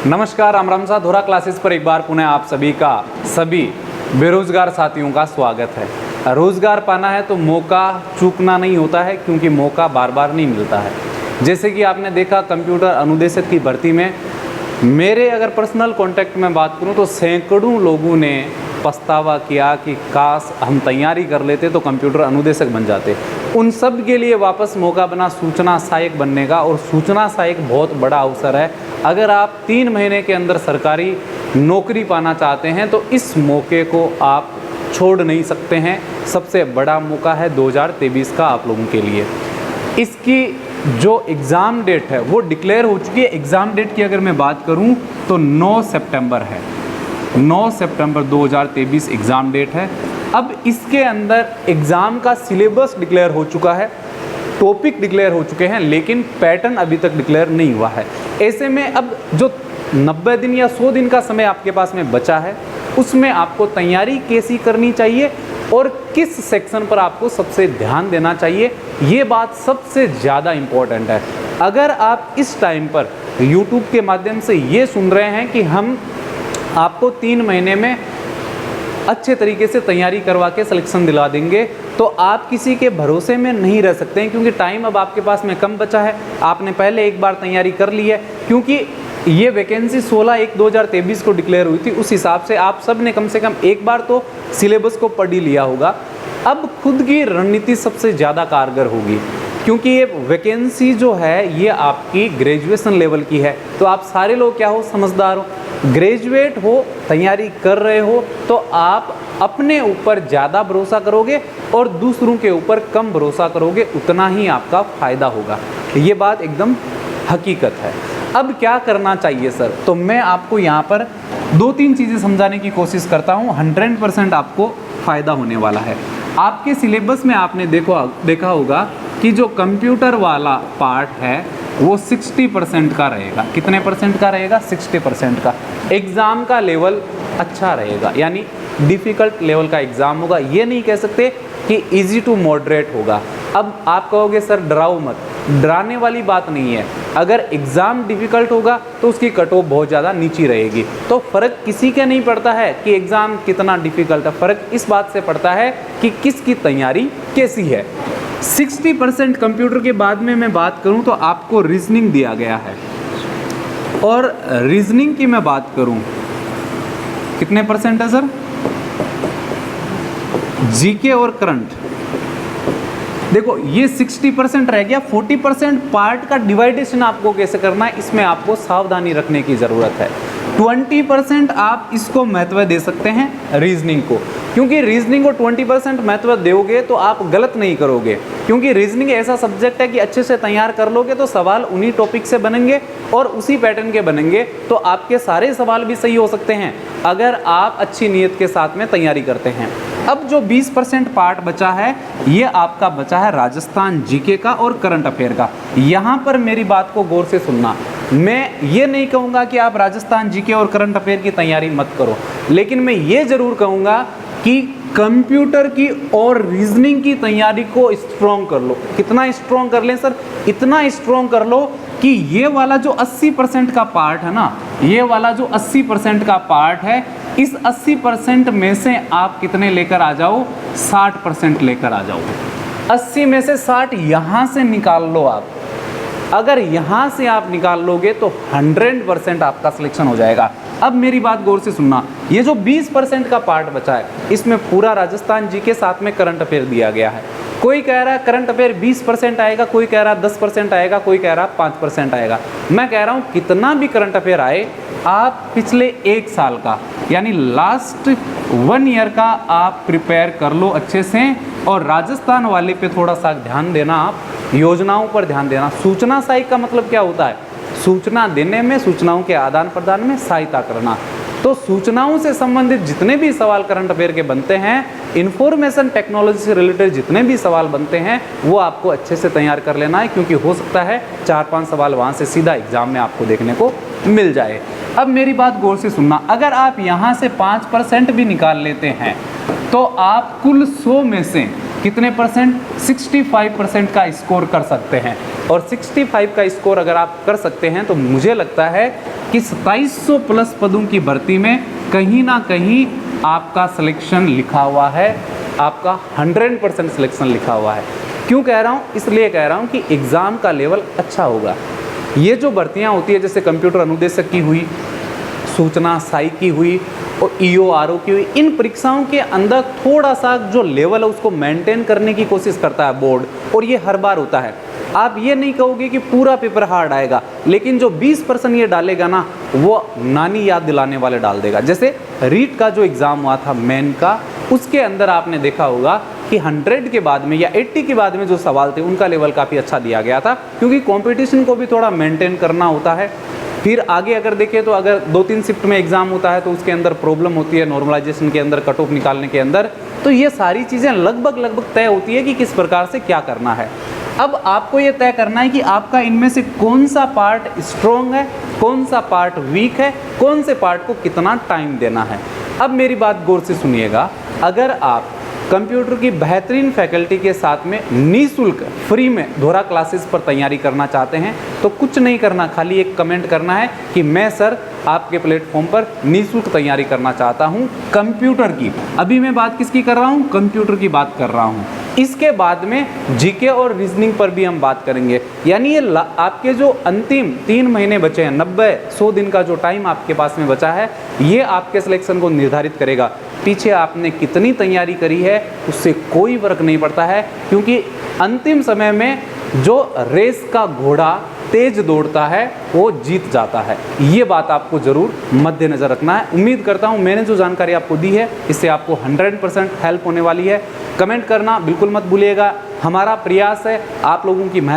नमस्कार, राम राम सा धोरा क्लासेस पर एक बार पुनः आप सभी बेरोजगार साथियों का स्वागत है। रोजगार पाना है तो मौका चूकना नहीं होता है, क्योंकि मौका बार बार नहीं मिलता है। जैसे कि आपने देखा कंप्यूटर अनुदेशक की भर्ती में मेरे अगर पर्सनल कांटेक्ट में बात करूं तो सैकड़ों लोगों ने पछतावा किया कि काश हम तैयारी कर लेते तो कंप्यूटर अनुदेशक बन जाते। उन सब के लिए वापस मौका बना सूचना सहायक बनने का, और सूचना सहायक बहुत बड़ा अवसर है। अगर आप 3 महीने के अंदर सरकारी नौकरी पाना चाहते हैं तो इस मौके को आप छोड़ नहीं सकते हैं। सबसे बड़ा मौका है 2023 का आप लोगों के लिए। इसकी जो एग्ज़ाम डेट है वो डिक्लेयर हो चुकी है। एग्ज़ाम डेट की अगर मैं बात करूं तो 9 सितंबर है। 9 सितंबर 2023 एग्ज़ाम डेट है। अब इसके अंदर एग्ज़ाम का सिलेबस डिक्लेयर हो चुका है, टॉपिक डिक्लेयर हो चुके हैं, लेकिन पैटर्न अभी तक डिक्लेयर नहीं हुआ है। ऐसे में अब जो 90 दिन या 100 दिन का समय आपके पास में बचा है, उसमें आपको तैयारी कैसी करनी चाहिए और किस सेक्शन पर आपको सबसे ध्यान देना चाहिए, ये बात सबसे ज़्यादा इम्पोर्टेंट है। अगर आप इस टाइम पर YouTube के माध्यम से ये सुन रहे हैं कि हम आपको 3 महीने में अच्छे तरीके से तैयारी करवा के सिलेक्शन दिला देंगे, तो आप किसी के भरोसे में नहीं रह सकते हैं, क्योंकि टाइम अब आपके पास में कम बचा है। आपने पहले एक बार तैयारी कर ली है, क्योंकि ये वैकेंसी 16/1/2023 को डिक्लेयर हुई थी। उस हिसाब से आप सब ने कम से कम एक बार तो सिलेबस को पढ़ ही लिया होगा। अब खुद की रणनीति सबसे ज़्यादा कारगर होगी, क्योंकि ये वैकेंसी जो है ये आपकी ग्रेजुएशन लेवल की है। तो आप सारे लोग क्या हो, समझदार हो, ग्रेजुएट हो, तैयारी कर रहे हो, तो आप अपने ऊपर ज़्यादा भरोसा करोगे और दूसरों के ऊपर कम भरोसा करोगे, उतना ही आपका फ़ायदा होगा। ये बात एकदम हकीकत है। अब क्या करना चाहिए सर, तो मैं आपको यहाँ पर 2-3 चीज़ें समझाने की कोशिश करता हूँ। 100% आपको फ़ायदा होने वाला है। आपके सिलेबस में आपने देखा होगा कि जो कंप्यूटर वाला पार्ट है वो 60% का रहेगा। कितने परसेंट का रहेगा? 60% का। एग्ज़ाम का लेवल अच्छा रहेगा, यानी डिफ़िकल्ट लेवल का एग्ज़ाम होगा। ये नहीं कह सकते कि इजी टू मॉडरेट होगा। अब आप कहोगे सर डराओ मत, डराने वाली बात नहीं है। अगर एग्ज़ाम डिफ़िकल्ट होगा तो उसकी कट ऑफ बहुत ज़्यादा नीची रहेगी। तो फ़र्क किसी के नहीं पड़ता है कि एग्ज़ाम कितना डिफ़िकल्ट है, फ़र्क इस बात से पड़ता है कि किसकी तैयारी कैसी है। 60% कंप्यूटर के बाद में मैं बात करूं तो आपको रीजनिंग दिया गया है, और रीजनिंग की मैं बात करूं कितने परसेंट है सर? जीके और करंट, देखो ये 60% रह गया। 40% पार्ट का डिवाइडेशन आपको कैसे करना है, इसमें आपको सावधानी रखने की ज़रूरत है। 20% आप इसको महत्व दे सकते हैं रीजनिंग को, क्योंकि रीजनिंग को 20% महत्व दोगे तो आप गलत नहीं करोगे, क्योंकि रीजनिंग ऐसा सब्जेक्ट है कि अच्छे से तैयार कर लोगे तो सवाल उन्हीं टॉपिक से बनेंगे और उसी पैटर्न के बनेंगे, तो आपके सारे सवाल भी सही हो सकते हैं अगर आप अच्छी नीयत के साथ में तैयारी करते हैं। अब जो 20% पार्ट बचा है, ये आपका बचा है राजस्थान जीके का और करंट अफेयर का। यहाँ पर मेरी बात को गौर से सुनना। मैं ये नहीं कहूँगा कि आप राजस्थान जीके और करंट अफेयर की तैयारी मत करो, लेकिन मैं ये ज़रूर कहूँगा कि कंप्यूटर की और रीजनिंग की तैयारी को स्ट्रॉन्ग कर लो। कितना स्ट्रॉन्ग कर लें सर? इतना स्ट्रॉन्ग कर लो कि ये वाला जो 80% का पार्ट है ना, ये वाला जो 80% का पार्ट है, इस 80% में से आप कितने लेकर आ जाओ? 60% लेकर आ जाओ। 80 में से 60 यहाँ से निकाल लो आप। अगर यहाँ से आप निकाल लोगे तो 100% आपका सिलेक्शन हो जाएगा। अब मेरी बात गौर से सुनना, ये जो 20% का पार्ट बचा है, इसमें पूरा राजस्थान जी के साथ में करंट अफेयर दिया गया है। कोई कह रहा है करंट अफेयर 20% आएगा, कोई कह रहा है 10% आएगा, कोई कह रहा है 5% आएगा। मैं कह रहा हूँ कितना भी करंट अफेयर आए, आप पिछले 1 साल का यानी लास्ट 1 ईयर का आप प्रिपेयर कर लो अच्छे से, और राजस्थान वाले पे थोड़ा सा ध्यान देना, आप योजनाओं पर ध्यान देना। सूचना सहायक का मतलब क्या होता है? सूचना देने में, सूचनाओं के आदान प्रदान में सहायता करना। तो सूचनाओं से संबंधित जितने भी सवाल करंट अफेयर के बनते हैं, इंफॉर्मेशन टेक्नोलॉजी से रिलेटेड जितने भी सवाल बनते हैं, वो आपको अच्छे से तैयार कर लेना है, क्योंकि हो सकता है 4-5 सवाल वहाँ से सीधा एग्जाम में आपको देखने को मिल जाए। अब मेरी बात गौर से सुनना, अगर आप यहाँ से 5% भी निकाल लेते हैं तो आप कुल 100 में से कितने परसेंट? 65% का स्कोर कर सकते हैं। और 65 का स्कोर अगर आप कर सकते हैं तो मुझे लगता है कि 2700 प्लस पदों की भर्ती में कहीं ना कहीं आपका सिलेक्शन लिखा हुआ है, आपका 100% सिलेक्शन लिखा हुआ है। क्यों कह रहा हूँ? इसलिए कह रहा हूँ कि एग्ज़ाम का लेवल अच्छा होगा। ये जो भर्तियाँ होती है जैसे कंप्यूटर अनुदेशक की हुई, सूचना साई की हुई और EORO की हुई, इन परीक्षाओं के अंदर थोड़ा सा जो लेवल है उसको मेंटेन करने की कोशिश करता है बोर्ड, और ये हर बार होता है। आप ये नहीं कहोगे कि पूरा पेपर हार्ड आएगा, लेकिन जो 20% ये डालेगा ना, वो नानी याद दिलाने वाले डाल देगा। जैसे रीट का जो एग्ज़ाम हुआ था मेन का, उसके अंदर आपने देखा होगा कि 100 के बाद में या 80 के बाद में जो सवाल थे उनका लेवल काफ़ी अच्छा दिया गया था, क्योंकि कंपटीशन को भी थोड़ा मेंटेन करना होता है। फिर आगे अगर देखें तो अगर 2-3 शिफ्ट में एग्ज़ाम होता है तो उसके अंदर प्रॉब्लम होती है नॉर्मलाइजेशन के अंदर, कट ऑफ निकालने के अंदर। तो ये सारी चीज़ें लगभग तय होती है कि किस प्रकार से क्या करना है। अब आपको ये तय करना है कि आपका इनमें से कौन सा पार्ट स्ट्रॉन्ग है, कौन सा पार्ट वीक है, कौन से पार्ट को कितना टाइम देना है। अब मेरी बात गौर से सुनिएगा, अगर आप कंप्यूटर की बेहतरीन फैकल्टी के साथ में निःशुल्क फ्री में दोहरा क्लासेस पर तैयारी करना चाहते हैं तो कुछ नहीं करना, खाली एक कमेंट करना है कि मैं सर आपके प्लेटफॉर्म पर निःशुल्क तैयारी करना चाहता हूं कंप्यूटर की। अभी मैं बात किसकी कर रहा हूं? कंप्यूटर की बात कर रहा हूं। इसके बाद में जीके और रीजनिंग पर भी हम बात करेंगे। यानी ये आपके जो अंतिम 3 महीने बचे हैं, 90-100 दिन का जो टाइम आपके पास में बचा है, ये आपके सिलेक्शन को निर्धारित करेगा। पीछे आपने कितनी तैयारी करी है उससे कोई फर्क नहीं पड़ता है, क्योंकि अंतिम समय में जो रेस का घोड़ा तेज दौड़ता है वो जीत जाता है। ये बात आपको जरूर मद्देनजर रखना है। उम्मीद करता हूँ मैंने जो जानकारी आपको दी है इससे आपको 100% हेल्प होने वाली है। कमेंट करना बिल्कुल मत भूलिएगा। हमारा प्रयास है आप लोगों की